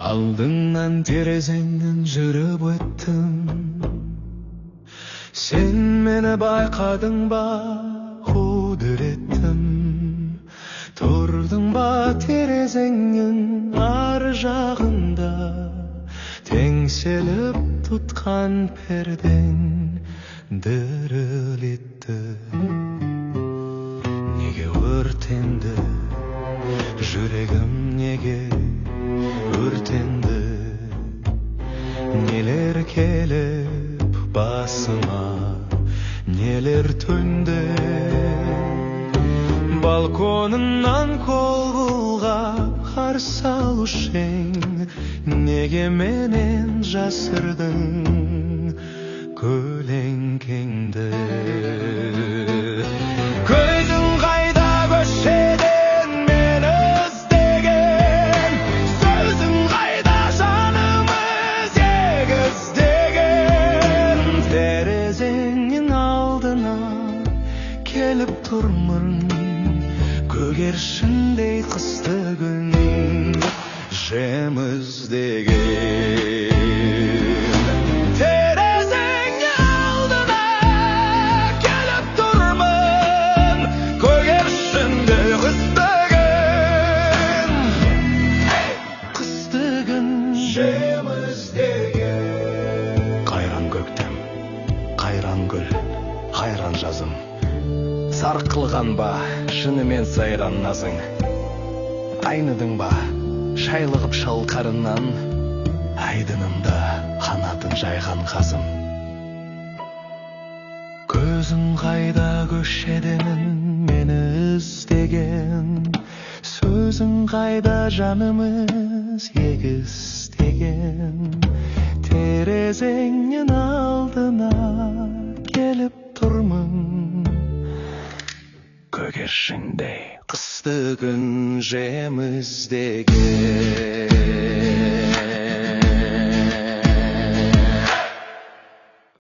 Алдыңнан терезеңнен жүріп өттім. Sen meni байқадың ба, құдіреттім. Тұрдың ба терезеңнің ар жағында, теңселіп тұтқан пердең діріл етті. Неге өртенді жүрегім, неге өртенді? Нелер келіп басыма, нелер төнді? Балконынан қол бұлғап қарсы алушың, неге менен жасырдың көлеңкеңді? Көзің қайда көшеден мені іздеген, сөзің қайда жанымыз егіздеген? Терезеңнің алдына келіп тұрмын, көгершіндей қысты күн жем іздеген. Терезеңнің алдына келіп тұрмын, көгершіндей қысты күн жем іздеген. Қайран көктем, қайран гүл, қайран жазым, сарқылған ба шынымен сайран назың? Айныдың ба шайлығып шалқарынан, айдынымда қанатын жайған қазым? Көзің қайда көшеден мені іздеген, сөзің қайда жанымыз егістеген? Терезеңнің алдына келіп тұрмын, көгершіндей қысты күн жем іздеген.